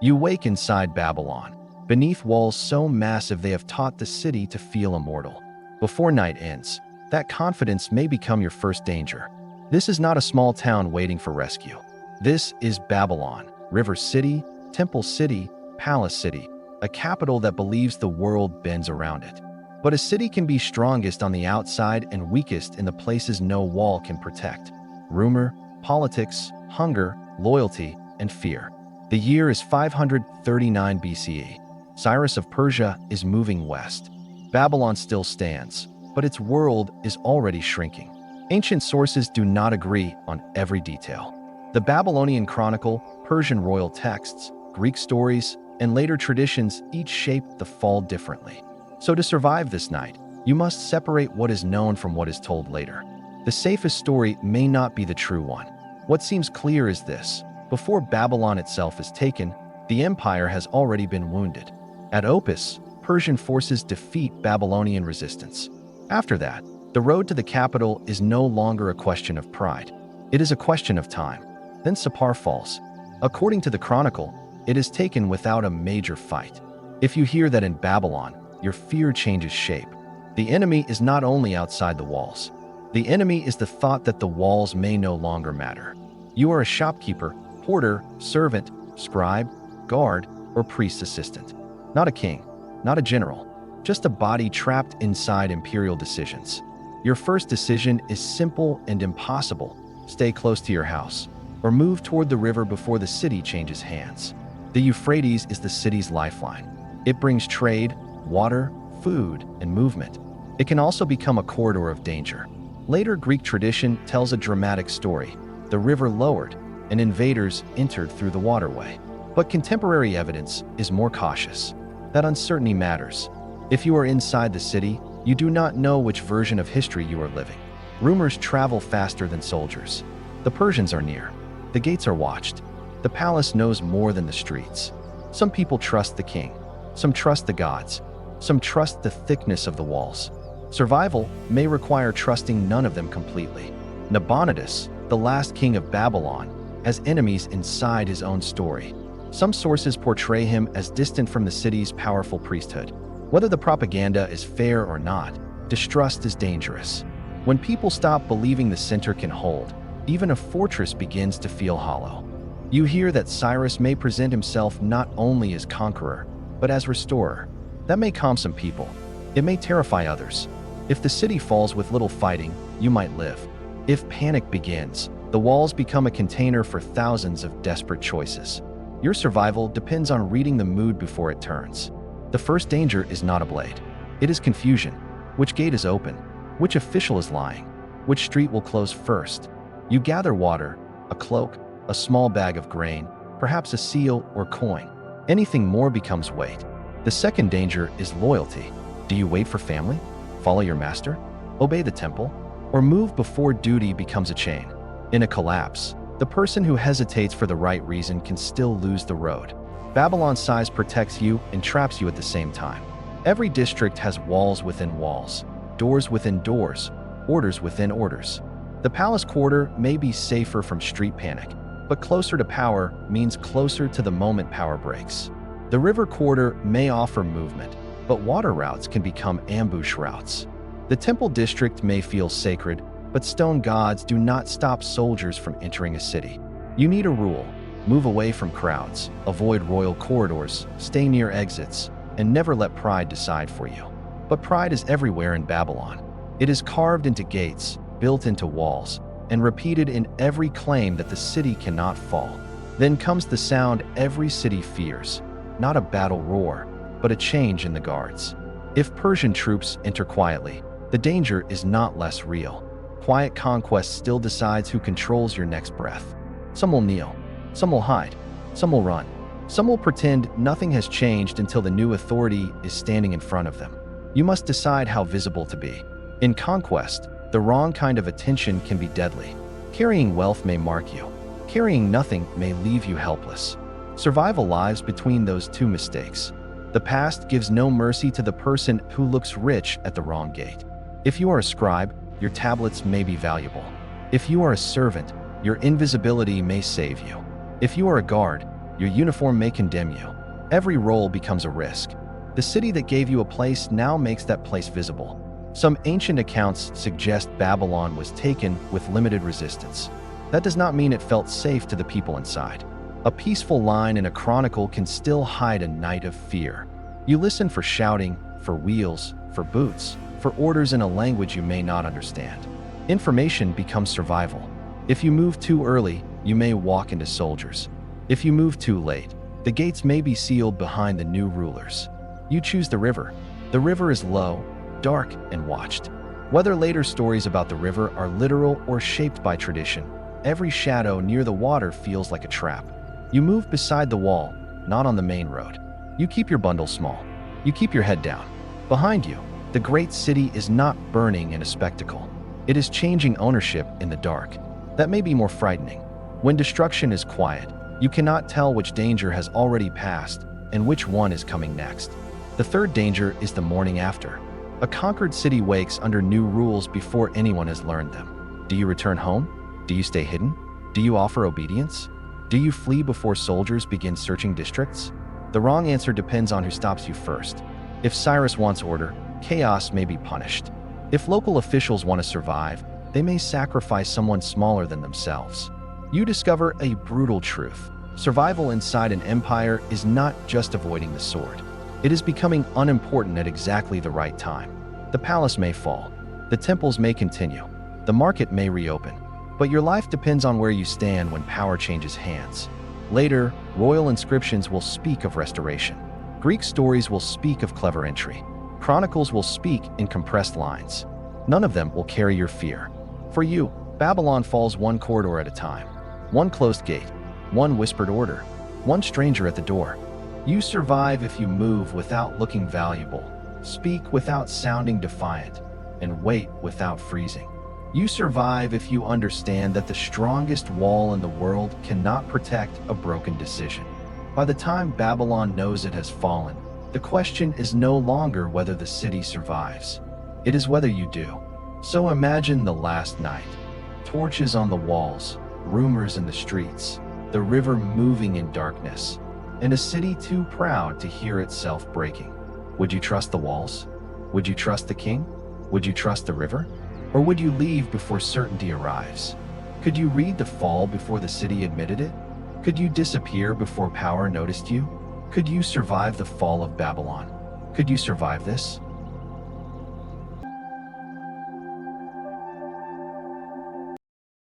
You wake inside Babylon, beneath walls so massive they have taught the city to feel immortal. Before night ends, that confidence may become your first danger. This is not a small town waiting for rescue. This is Babylon, River City, Temple City, Palace City, a capital that believes the world bends around it. But a city can be strongest on the outside and weakest in the places no wall can protect. Rumor, politics, hunger, loyalty, and fear. The year is 539 BCE. Cyrus of Persia is moving west. Babylon still stands, but its world is already shrinking. Ancient sources do not agree on every detail. The Babylonian Chronicle, Persian royal texts, Greek stories, and later traditions each shape the fall differently. So to survive this night, you must separate what is known from what is told later. The safest story may not be the true one. What seems clear is this: before Babylon itself is taken, the empire has already been wounded. At Opis, Persian forces defeat Babylonian resistance. After that, the road to the capital is no longer a question of pride. It is a question of time. Then Sapar falls. According to the Chronicle, it is taken without a major fight. If you hear that in Babylon, your fear changes shape. The enemy is not only outside the walls. The enemy is the thought that the walls may no longer matter. You are a shopkeeper, porter, servant, scribe, guard, or priest's assistant. Not a king, not a general, just a body trapped inside imperial decisions. Your first decision is simple and impossible: stay close to your house, or move toward the river before the city changes hands. The Euphrates is the city's lifeline. It brings trade, water, food, and movement. It can also become a corridor of danger. Later Greek tradition tells a dramatic story. The river lowered, and invaders entered through the waterway. But contemporary evidence is more cautious. That uncertainty matters. If you are inside the city, you do not know which version of history you are living. Rumors travel faster than soldiers. The Persians are near. The gates are watched. The palace knows more than the streets. Some people trust the king. Some trust the gods. Some trust the thickness of the walls. Survival may require trusting none of them completely. Nabonidus, the last king of Babylon, has enemies inside his own story. Some sources portray him as distant from the city's powerful priesthood. Whether the propaganda is fair or not, distrust is dangerous. When people stop believing the center can hold, even a fortress begins to feel hollow. You hear that Cyrus may present himself not only as conqueror, but as restorer. That may calm some people. It may terrify others. If the city falls with little fighting, you might live. If panic begins, the walls become a container for thousands of desperate choices. Your survival depends on reading the mood before it turns. The first danger is not a blade. It is confusion. Which gate is open? Which official is lying? Which street will close first? You gather water, a cloak, a small bag of grain, perhaps a seal or coin. Anything more becomes weight. The second danger is loyalty. Do you wait for family? Follow your master? Obey the temple? Or move before duty becomes a chain? In a collapse, the person who hesitates for the right reason can still lose the road. Babylon's size protects you and traps you at the same time. Every district has walls within walls, doors within doors, orders within orders. The palace quarter may be safer from street panic, but closer to power means closer to the moment power breaks. The river quarter may offer movement, but water routes can become ambush routes. The temple district may feel sacred, but stone gods do not stop soldiers from entering a city. You need a rule: move away from crowds, avoid royal corridors, stay near exits, and never let pride decide for you. But pride is everywhere in Babylon. It is carved into gates, built into walls, and repeated in every claim that the city cannot fall. Then comes the sound every city fears, not a battle roar, but a change in the guards. If Persian troops enter quietly, the danger is not less real. Quiet conquest still decides who controls your next breath. Some will kneel, some will hide, some will run. Some will pretend nothing has changed until the new authority is standing in front of them. You must decide how visible to be. In conquest, the wrong kind of attention can be deadly. Carrying wealth may mark you. Carrying nothing may leave you helpless. Survival lies between those two mistakes. The past gives no mercy to the person who looks rich at the wrong gate. If you are a scribe, your tablets may be valuable. If you are a servant, your invisibility may save you. If you are a guard, Your uniform may condemn you. Every role becomes a risk. The city that gave you a place now makes that place visible. Some ancient accounts suggest Babylon was taken with limited resistance. That does not mean it felt safe to the people inside. A peaceful line in a chronicle can still hide a night of fear. You listen for shouting, for wheels, for boots, for orders in a language you may not understand. Information becomes survival. If you move too early, you may walk into soldiers. If you move too late, the gates may be sealed behind the new rulers. You choose the river. The river is low, dark, and watched. Whether later stories about the river are literal or shaped by tradition, every shadow near the water feels like a trap. You move beside the wall, not on the main road. You keep your bundle small. You keep your head down. Behind you, the great city is not burning in a spectacle. It is changing ownership in the dark. That may be more frightening. When destruction is quiet, you cannot tell which danger has already passed and which one is coming next. The third danger is the morning after. A conquered city wakes under new rules before anyone has learned them. Do you return home? Do you stay hidden? Do you offer obedience? Do you flee before soldiers begin searching districts? The wrong answer depends on who stops you first. If Cyrus wants order, chaos may be punished. If local officials want to survive, they may sacrifice someone smaller than themselves. You discover a brutal truth. Survival inside an empire is not just avoiding the sword. It is becoming unimportant at exactly the right time. The palace may fall. The temples may continue. The market may reopen. But your life depends on where you stand when power changes hands. Later, royal inscriptions will speak of restoration. Greek stories will speak of clever entry. Chronicles will speak in compressed lines. None of them will carry your fear. For you, Babylon falls one corridor at a time. One closed gate, one whispered order, one stranger at the door. You survive if you move without looking valuable, speak without sounding defiant, and wait without freezing. You survive if you understand that the strongest wall in the world cannot protect a broken decision. By the time Babylon knows it has fallen, the question is no longer whether the city survives. It is whether you do. So imagine the last night. Torches on the walls, rumors in the streets, the river moving in darkness, and a city too proud to hear itself breaking. Would you trust the walls? Would you trust the king? Would you trust the river? Or would you leave before certainty arrives? Could you read the fall before the city admitted it? Could you disappear before power noticed you? Could you survive the fall of Babylon? Could you survive this?